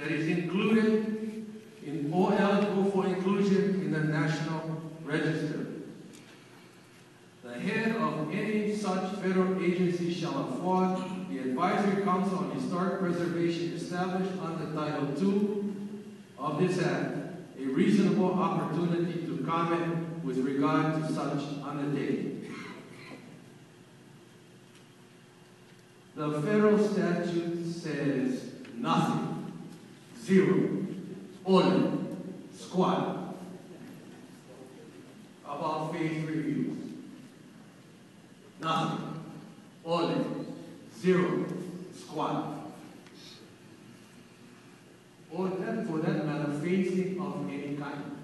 that is included in or eligible for inclusion in the National Register. The head of any such federal agency shall afford the Advisory Council on Historic Preservation established under Title II of this Act a reasonable opportunity to comment with regard to such undertaking. The federal statute says nothing, zero, only, squat, about phase reviews. Nothing, only, zero, squat. Or that, for that matter, phasing of any kind.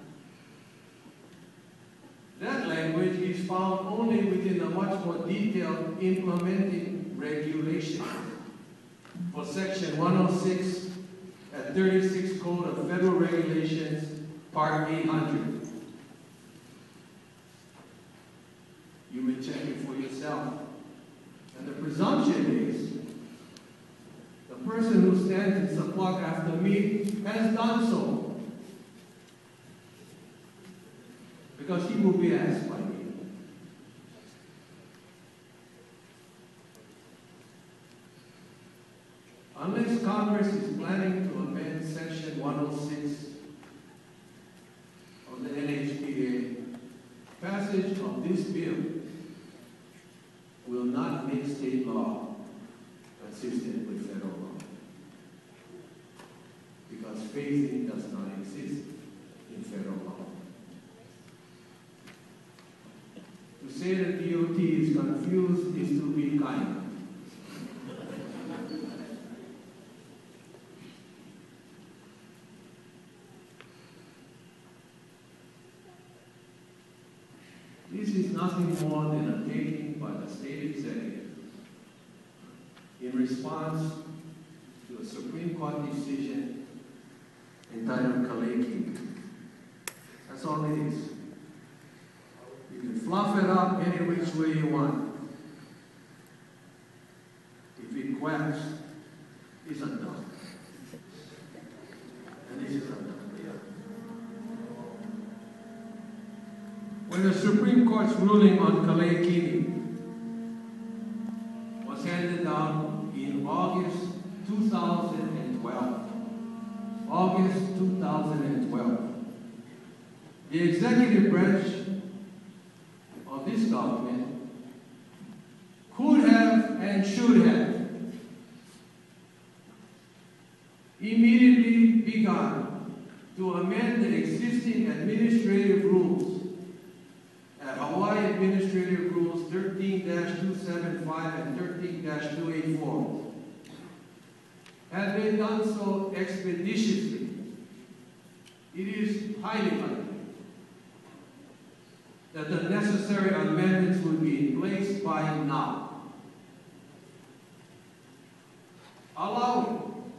That language is found only within a much more detailed implementing regulation for Section 106 at 36 Code of Federal Regulations, Part 800. You may check it for yourself. And the presumption is the person who stands in support after me has done so, because he will be asked by me. Unless Congress is planning to amend Section 106 of the NHPA, passage of this bill will not make state law consistent with federal law, because phasing does not exist in federal law. To say that DOT is confused is to be kind. This is nothing more than a taking by the state executive in response to a Supreme Court decision entitled Kalani. That's all it is. You can fluff it up any which way you want. If it quacks, it's undone. And this is undone. When the Supreme Court's ruling on Kalani was handed down in August 2012, the executive branch of this government could have and should have immediately begun to amend the existing administrative rules at Hawaii Administrative Rules 13-275 and 13-284. Had they done so expeditiously, it is highly likely that the necessary amendments would be in place by now, allowing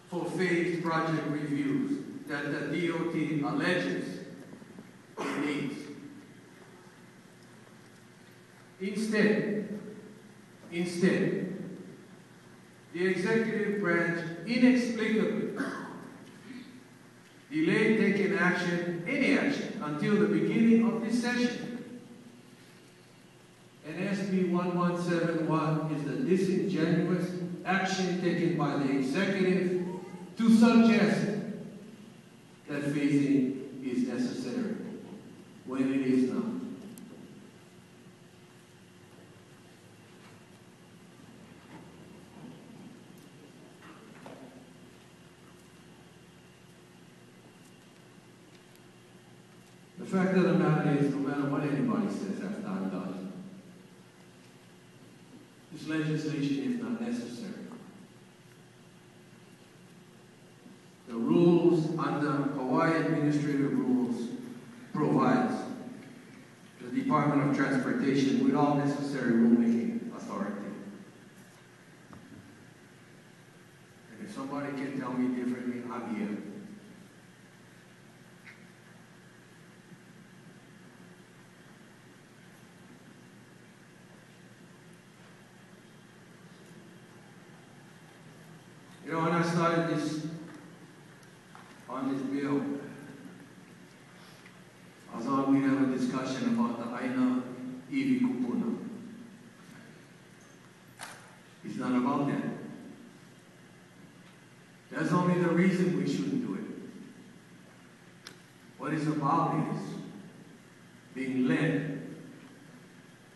for phased project reviews that the DOT alleges it needs. Instead, the executive branch inexplicably delayed taking action, any action, until the beginning of this session. And SB1171 is the disingenuous action taken by the executive to suggest that phasing is necessary when it is not. The fact of the matter is, no matter what anybody says after I'm done, this legislation is not necessary. The rules under Hawaii Administrative Rules provides the Department of Transportation with all necessary rulemaking authority. And if somebody can tell me differently, I'm here. You know, when I started this on this bill, I thought we'd have a discussion about the Iwi Kupuna. It's not about that. That's only the reason we shouldn't do it. What it's about is being led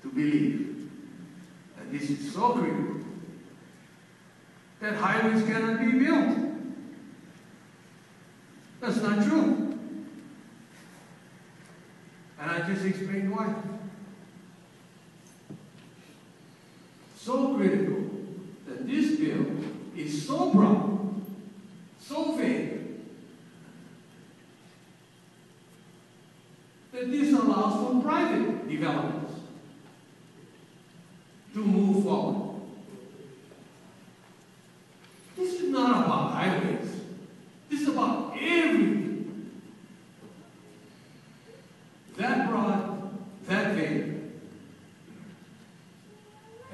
to believe that this is so critical that highways cannot be built. That's not true. And I just explained why. So critical that this bill is so broad, so vague, that this allows for private developments to move forward. This is not about highways. This is about everything. That broad, that vague,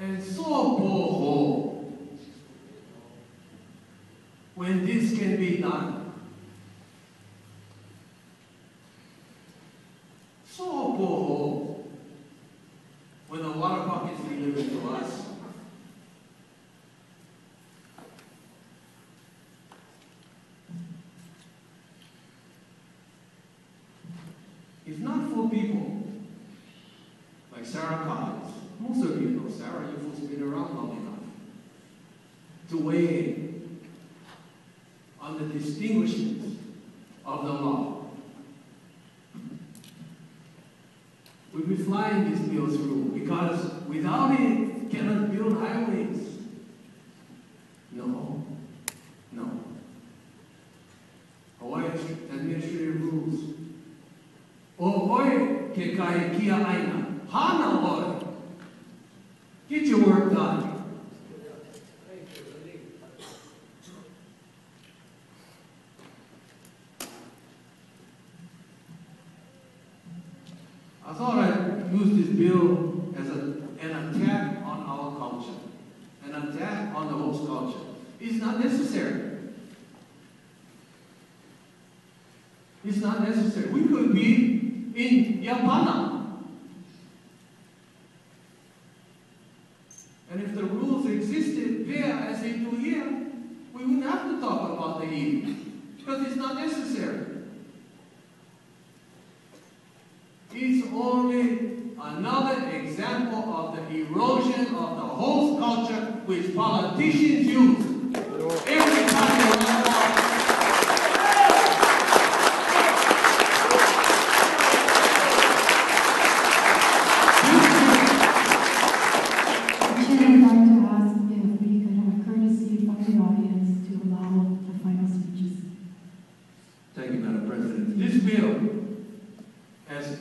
and so boho when this can be done. So boho when the water bucket is delivered to us. It's not for people like Sarah Collins. Most of you know Sarah, you've been around long enough to weigh in on the distinguishments of the law. We'll be flying this bill through because without it, cannot build highways. No. Hawaii administrative rules. O oi ke kai kia aina. Hana oi. Get your work done. I thought I'd use this bill as an attack on our culture, an attack on the host culture. It's not necessary. It's not necessary. We could be in Yapana. And if the rules existed there as they do here, we wouldn't have to talk about the Iwi, because it's not necessary. It's only another example of the erosion of the host culture which politicians use every time they run for office.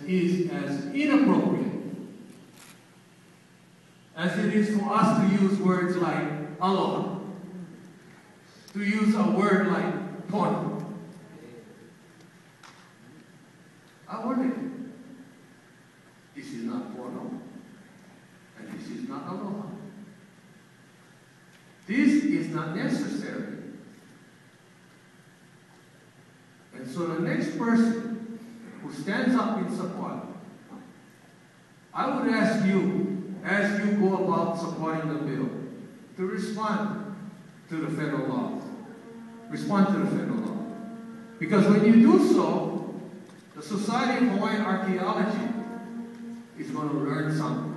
Is as inappropriate as it is for us to use words like aloha, to use a word like porno. I warn you, this is not porno, and this is not aloha. This is not necessary. And so the next person who stands up in support, I would ask you, as you go about supporting the bill, to respond to the federal law. Respond to the federal law. Because when you do so, the Society of Hawaiian Archaeology is going to learn something.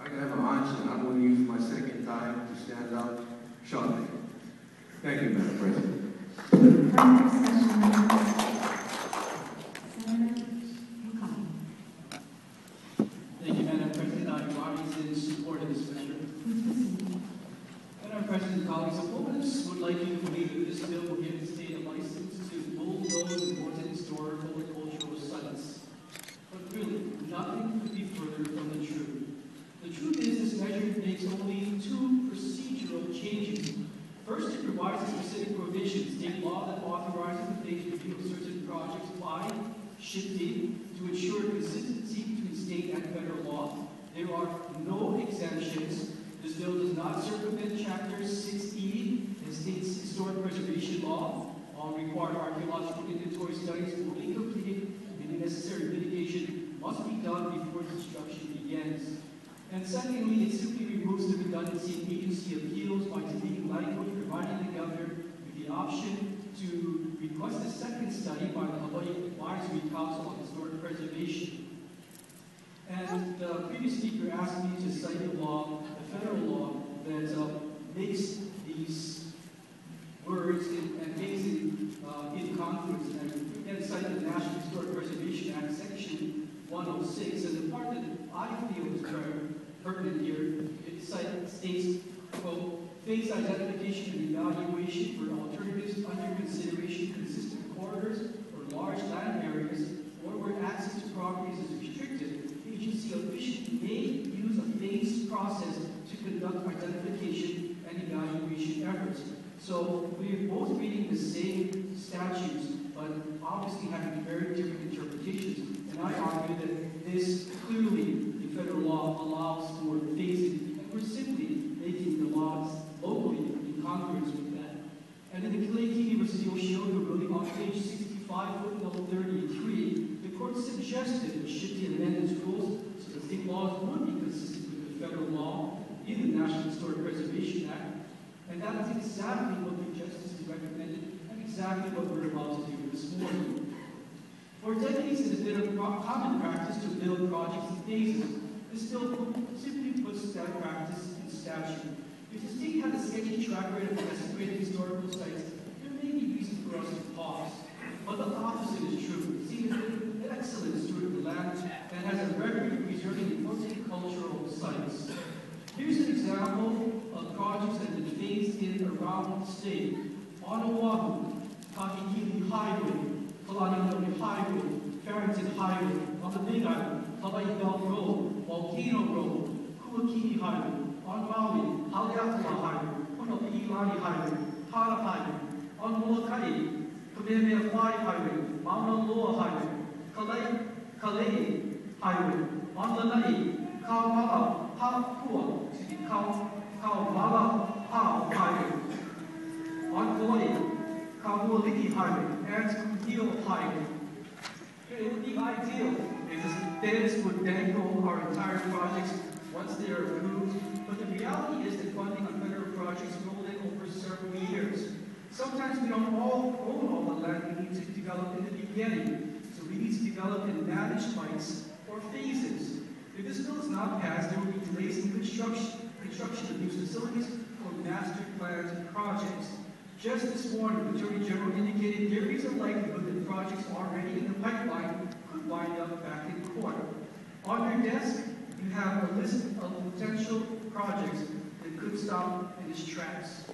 I have a hunch that I'm going to use my second time to stand up shortly. Thank you, Madam President. Thank you, Madam President. I'm obviously in support of this measure. Madam President, colleagues, opponents would like you to believe that this bill will give the state a license to bulldoze important historical and cultural sites. But really, nothing could be further from the truth. The truth is this measure makes only two procedural changes. First, it provides a specific provision, state law that authorizes the state to review certain projects by shifting to ensure consistency between state and federal law. There are no exemptions. This bill does not circumvent Chapter 6E historic preservation law, all required archaeological inventory studies will be completed, and the necessary mitigation must be done before construction begins. And secondly, it simply removes the redundancy in agency appeals by deleting language, providing the governor with the option to request a second study by the Hawaii Advisory Council on Historic Preservation. And the previous speaker asked me to cite the law, the federal law, that makes these words and makes it incongruous. And again, cite the National Historic Preservation Act, Section 106. And the part that I feel is pertinent here, it states, quote, phase identification and evaluation for alternatives under consideration consistent corridors or large land areas, or where access to properties is restricted, the agency officially may use a phased process to conduct identification and evaluation efforts. So we're both reading the same statutes, but obviously having very different interpretations. And I argue that this clearly, the federal law allows for phasing, and we're simply making the laws locally in congruence with that. And in the Clayton Hee versus Yoshioka ruling on page 65, footnote 33, the court suggested it should be amended rules so the state laws would be consistent with the federal law in the National Historic Preservation Act. And that is exactly what the justice recommended and exactly what we're about to do this morning. For decades, it has been a common practice to build projects in phases. This bill simply puts that practice in statute. If the state had a sketchy track record of desecrating historical sites, there may be reason for us to pause. But the opposite is true. See, it's an excellent steward of the land and has a record of preserving important cultural sites. Here's an example of projects that have been phased in around the state. On Oahu, Kahikili Highway, Kalani English Highway, Farrington Highway, on the Big Island, Hawaii Belt Road, Volcano Road, Kuakini Highway, on Maui, Haleakala Highway, Punapi'ilani Highway, Hara Highway, on Molokai, Kamehameha Highway, Mauna Loa Highway, Kalani Highway, on Lanai, Kaumala Hapua, Kaumala Highway, on Hawaii, Kamualiki Highway, and Kuhio Highway. It would be ideal if the feds would bankroll our entire projects once they are approved, but the reality is that funding on federal projects roll in over several years. Sometimes we don't all own all the land we need to develop in the beginning, so we need to develop in managed bites or phases. If this bill is not passed, there will be delays in construction of new facilities or master planned projects. Just this morning, the Attorney General indicated there is a likelihood that projects already in the pipeline could wind up back in court. On your desk, you have a list of potential projects that could stop in its tracks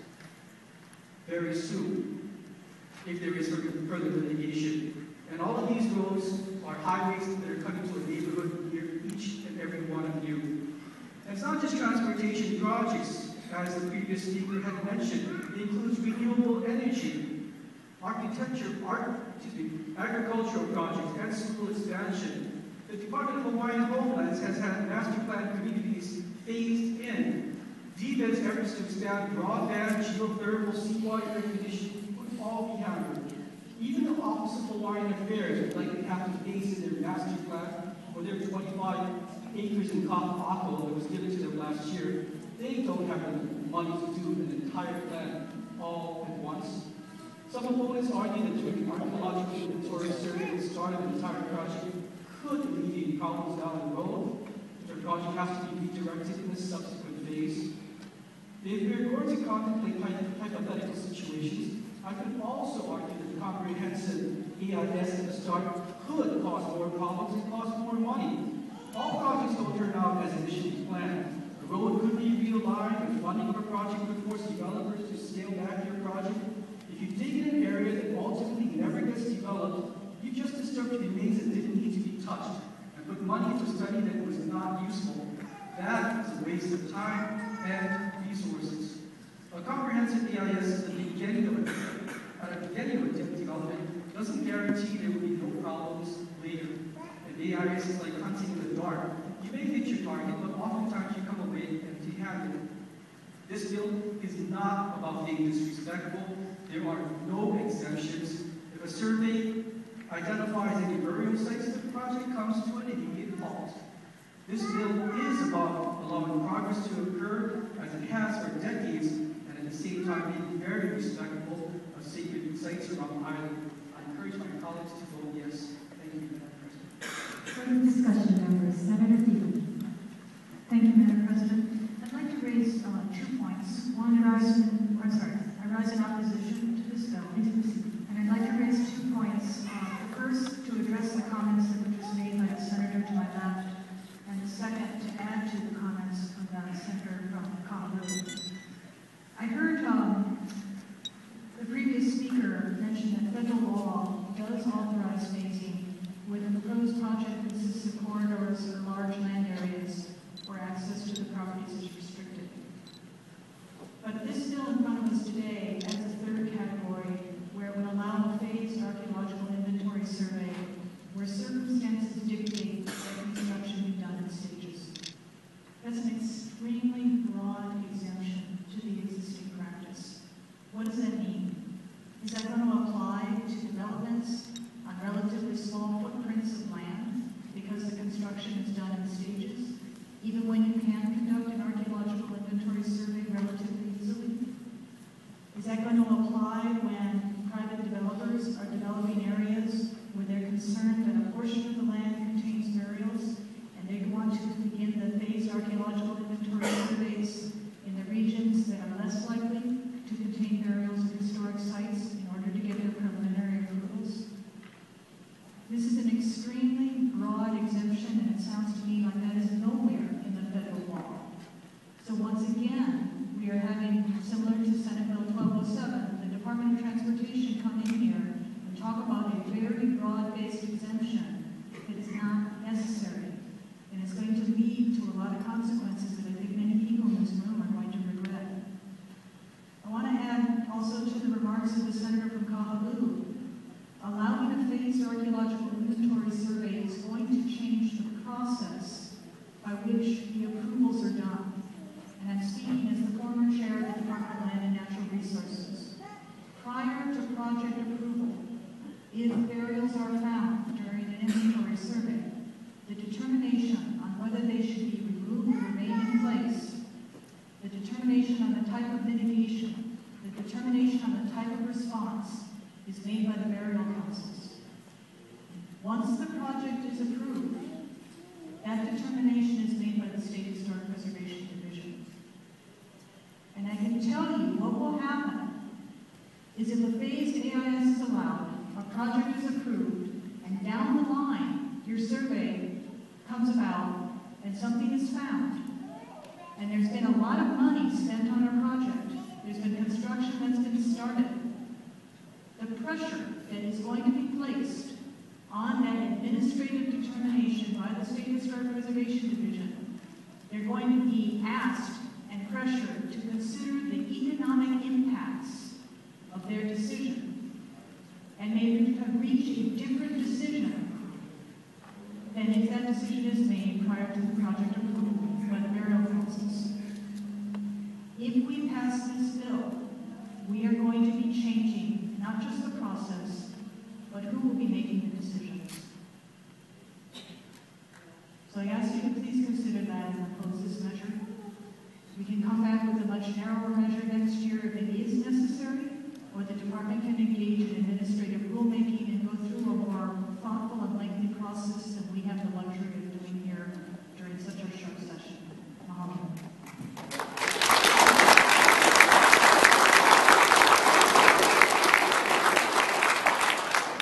very soon, if there is further litigation. And all of these roads are highways that are coming to a neighborhood near each and every one of you. And it's not just transportation projects, as the previous speaker had mentioned. It includes renewable energy, agricultural projects, and school expansion. The Department of Hawaiian Homelands has had master plan communities phased in. DVED's efforts to expand broadband, geothermal, seawater air conditioning would all be hammered. Even the Office of Hawaiian Affairs would likely have to phase in their master plan for their 25 acres in Kaka'ako that was given to them last year. They don't have the money to do an entire plan all at once. Some opponents argue that doing archaeological inventory survey at the start of the entire project could alleviate problems down the road, but the project has to be redirected in the subsequent phase. If we're going to contemplate hypothetical situations, I could also argue that the comprehensive EIS at the start could cause more problems and cost more money. All projects don't turn out as initially planned. The road could be realigned, and funding of a project could force developers to scale back their project. If you dig in an area that ultimately never gets developed, you just disturbed the remains that didn't need to be touched and put money into a study that was not useful. That is a waste of time and resources. A comprehensive EIS at the beginning of a development doesn't guarantee there will be no problems later. An EIS is like hunting in the dark. You may hit your target, but oftentimes you come away empty-handed. This bill is not about being disrespectful. There are no exemptions. If a survey identifies any burial sites, the project comes to an immediate halt. This bill is about allowing progress to occur as it has for decades, and at the same time being very respectful of sacred sites around the island. I encourage my colleagues to vote yes. Thank you, Madam President. Further discussion, members. Senator Thielen. Thank you, Madam President. I'd like to raise 2 points. One, I rise in opposition to this bill. And I'd like to raise 2 points. First, to address the comments that were just made by the senator to my left, and the second, to add to the comments of the senator from Kapu. I heard the previous speaker mention that federal law does authorize phasing where the proposed project consists of corridors or large land areas where access to the properties is restricted. But this bill in front of us today adds a third category where it would allow a phased archaeological inventory survey where circumstances dictate that construction be done in stages. That's an extremely broad exemption to the existing practice. What does that mean? Is that going to apply to developments on relatively small footprints of land because the construction is done in stages, even when you can conduct an archaeological inventory survey relatively easily? Is that going to apply when private developers are developing areas where they're concerned that a portion of the land contains burials and they want to begin the phased archaeological inventory surveys in the regions that are less likely to contain burials of historic sites in order to get their preliminary approvals? This is an extremely broad exemption, and it sounds to me like that is nowhere in the federal law. So once again, we are having, similar to Senate Bill 1207, the Department of Transportation come in here and talk about a very broad-based exemption that is not necessary. And it's going to lead to a lot of consequences that I think many people in this room are going to regret. I want to add also to the remarks of the senator from Kahalu. Allowing a phased archaeological inventory survey is going to change the process by which the approvals are done. And I'm speaking as the former chair of the Department of Land and Natural Resources. Prior to project approval, if burials are found during an inventory survey, the determination on whether they should be removed or remain in place, the determination on the type of mitigation, the determination on the type of response is made by the burial councils. Once the project is approved, that determination is made by the State Historic Preservation Division. And I can tell you what will happen is if a phased AIS is allowed, a project is approved, and down the line, your survey comes about and something is found, and there's been a lot of money spent on a project, there's been construction that's been started, the pressure that is going to be placed on that administrative determination by the State Historic Preservation Division, they're going to be asked and pressured to consider the economic impacts of their decision and maybe reach a different decision than if that decision is made prior to the project approval by the burial councils. If we pass this bill, we are going to be changing not just the process, but who will be making the decisions. So I ask you to please consider that and oppose this measure. We can come back with a much narrower measure next year if it is necessary, or the department can engage in administrative rulemaking and go through a more thoughtful and lengthy process than we have the luxury of doing here during such a short session. Mahalo.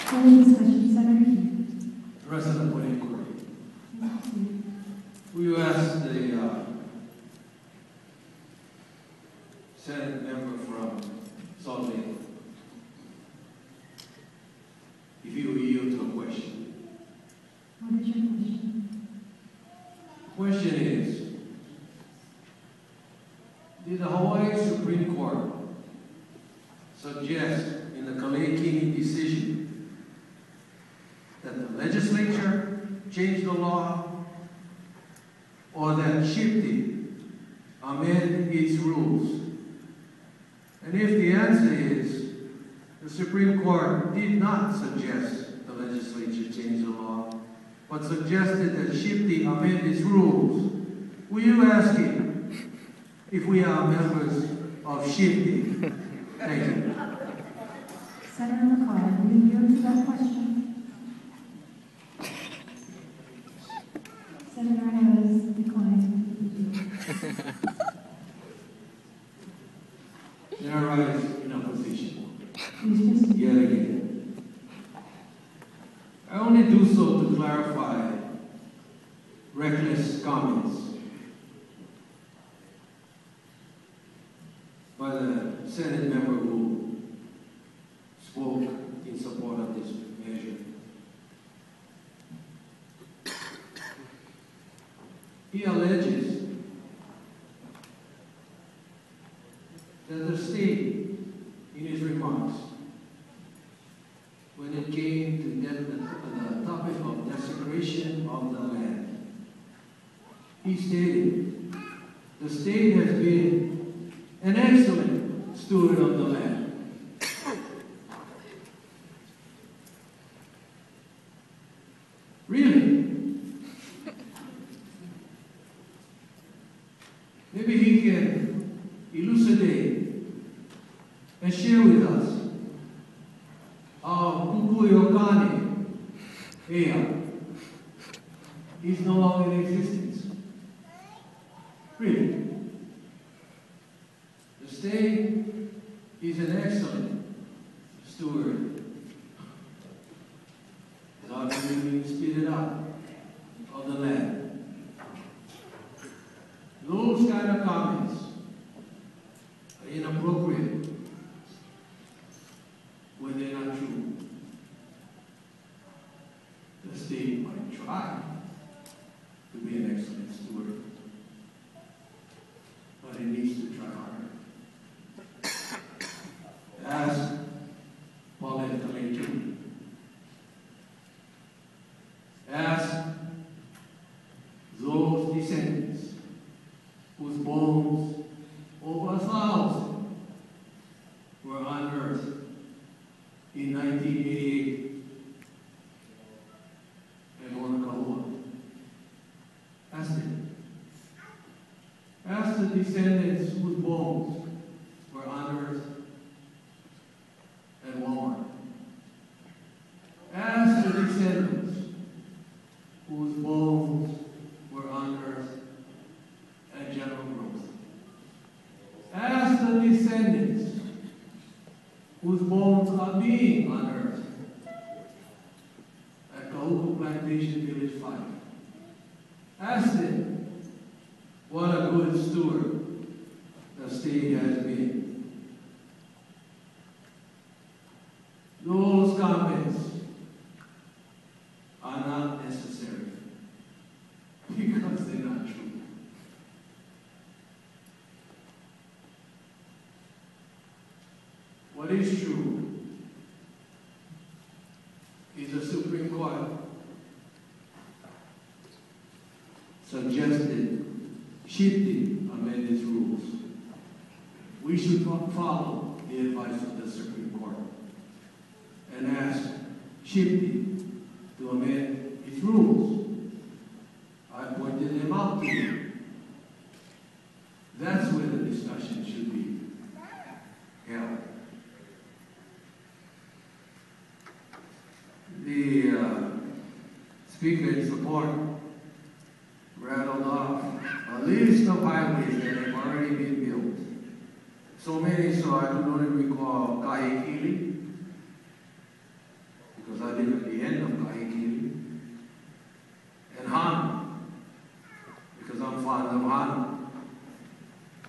Further discussion, Senator Hee. The rest of the point inquiry. We asked the Senate member from Salt Lake if he will yield to a question. What is your question? The question is, did the Hawaii Supreme Court suggest in the Kalani decision that the legislature changed the law or that Shifty amend its rules And if the answer is the Supreme Court did not suggest the legislature change the law, but suggested that Shifty amend its rules, will you ask him if we are members of Shifty? Thank you. Senator McCall, will you yield to that question? Senator has declined. There rise in opposition. Please just Yet again. I only do so to clarify reckless comments by the Senate member who spoke in support of this measure. He alleges that the state, in his remarks, when it came to the topic of desecration of the land, he stated, the state has been an excellent steward of the land. Really? Maybe he can elucidate and share with us how Kukuyokane Ea is no longer in existence. Really? The state is an excellent steward. Without being spit out of the land. Those kind of comments are inappropriate when they're not true. The state might try to be an excellent steward, but it needs to try harder. Ask Paulette Kalani. Ask those descendants whose bones, over 1,000, were unearthed in 1988 in Wanakaua. Ask them. Ask the descendants whose bones were unearthed at Walmart. Ask the descendants whose bones were unearthed at General Growth. Ask the descendants whose bones are being unearthed at Kahuku Plantation Village 5. Ask them what a good steward the state has been. Those comments are not necessary because they're not true. What is true is the Supreme Court suggested shifting amend its rules. We should follow the advice of the Supreme Court and ask shifting to amend its rules. I pointed them out to you. That's where the discussion should be held. The speaker in support rattled off a list of highways that have already been built. So many so I could only recall Kahikili, because I live at the end of Kahikili, and Hana, because I'm fond of Hana.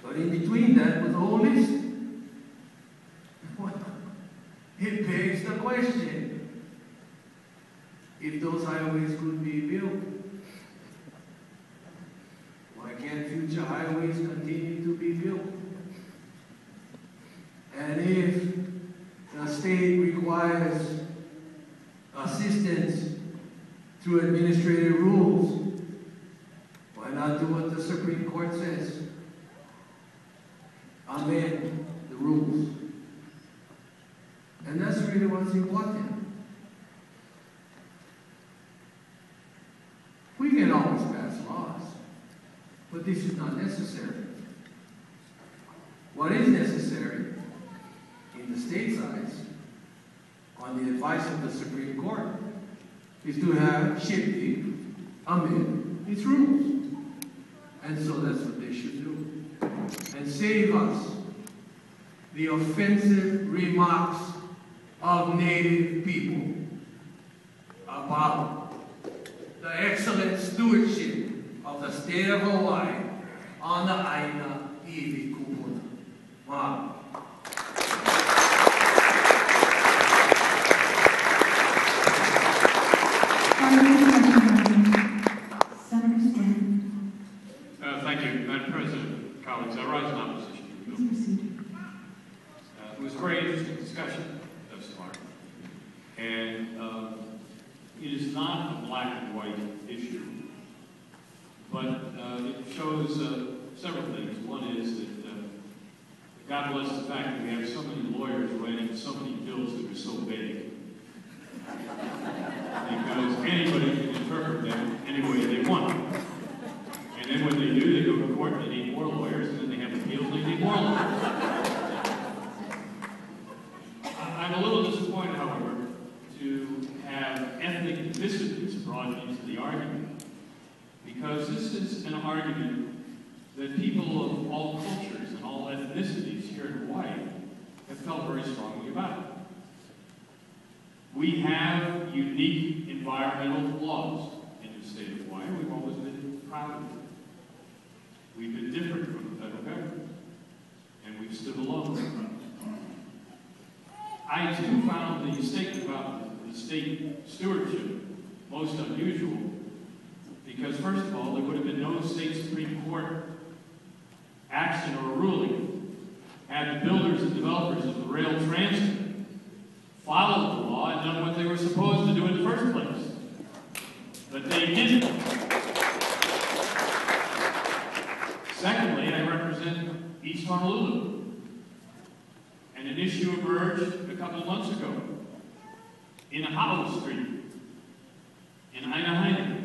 But in between that was a whole list. It begs the question, if those highways could be built, why can't future highways continue to be built? And if the state requires assistance through administrative rules, why not do what the Supreme Court says? Amend the rules. was important. We can always pass laws, but this is not necessary. What is necessary, in the state's eyes, on the advice of the Supreme Court, is to have SHPE amend its rules. And so that's what they should do. And save us the offensive remarks of Native people about the excellent stewardship of the state of Hawaii on the Aina Iwi Kupuna. Wow. Thank you, Madam President, colleagues. I rise in opposition to the bill. It was a very interesting discussion thus far, and it is not a black and white issue, but it shows several things. One is that God bless the fact that we have so many lawyers writing so many bills that are so vague, because anybody can interpret them any way they want. And then when they do, they go to court, they need more lawyers, and then they have appeals, they need more lawyers. I'm a little disappointed, however, to have ethnic ethnicities brought into the argument, because this is an argument that people of all cultures and all ethnicities here in Hawaii have felt very strongly about. We have unique environmental laws in the state of Hawaii. We've always been proud of it. We've been different from the federal government, and we've stood alone. I, too, found the statement about the state stewardship most unusual, because, first of all, there would have been no state Supreme Court action or ruling had the builders and developers of the rail transit followed the law and done what they were supposed to do in the first place. But they didn't. Secondly, I represent East Honolulu. And an issue emerged a couple of months ago in Howell Street, in Aina,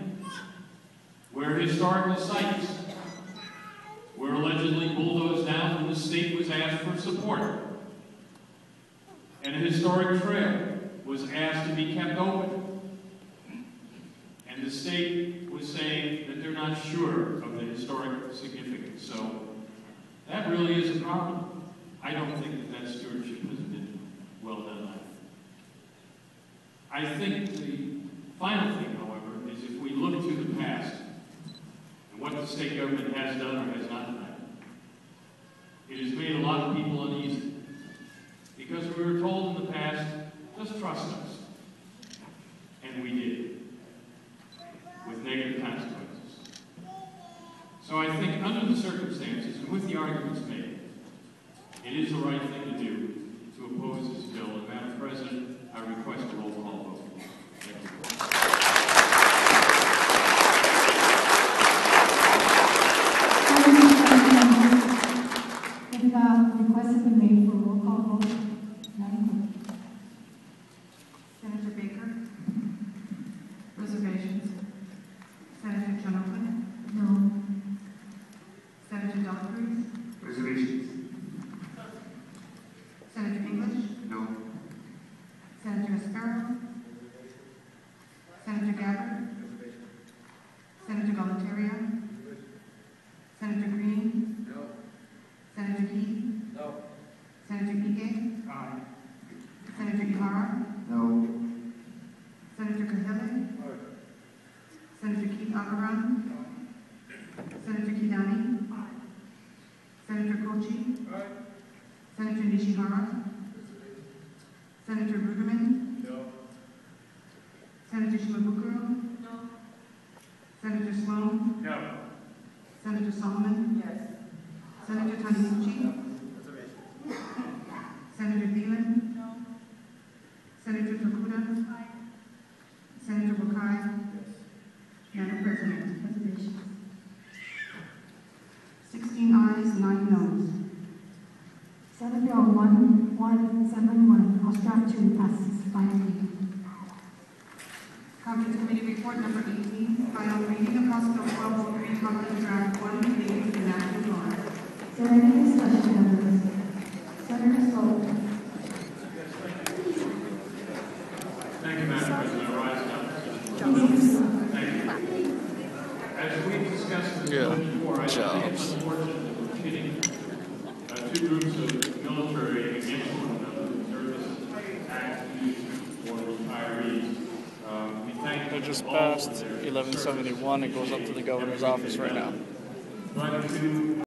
where historical sites were allegedly bulldozed down when the state was asked for support. And a historic trail was asked to be kept open. And the state was saying that they're not sure of the historic significance. So that really is a problem. I don't think that stewardship has been well done either. I think the final thing, however, is if we look to the past and what the state government has done or has not done, it has made a lot of people uneasy. Because we were told in the past, just trust us. And we did, with negative consequences. So I think under the circumstances and with the arguments made, it is the right thing to do to oppose this bill. And Madam President, I request a roll call vote. Thank you. If the request has been made for a roll call vote, Madam Clerk. Senator Baker? Reservations? Senator Chun Oakland? No. Senator Dela Cruz? Reservations? Senator English? No. Senator Sparrow? Senator Gabbard? Senator Galuteria? Senator Green? No. Senator Hee? No. Senator Ige? Aye. Senator Ihara? No. Senator Kahele? Senator Keith Akaran? Senator Kidani? Senator Kochi? Senator Nishihara? Senator Ruderman? No. Senator Shimabukuro? No. Senator Slom? No. Senator Solomon? Yes. Senator Taniguchi? Senator Thielen? No. Senator Fukuda? Senator Wakai? Madam President. Reservations. 16 ayes, 9 noes. Senate Bill SB1171 House Draft 2 passes by reading. Conference Committee Report number 18, final reading of House Bill 1203, Conference Draft 1, relating to the National Guard. Is there any discussion of this? Senator Slom. Thank you, Madam President. I rise now. Thank you. As we discussed this before, I think it's unfortunate that we're pitting two groups of military against one another. Service tax used for retirees. We thank It just passed 1171. It goes up to the governor's office right now. But to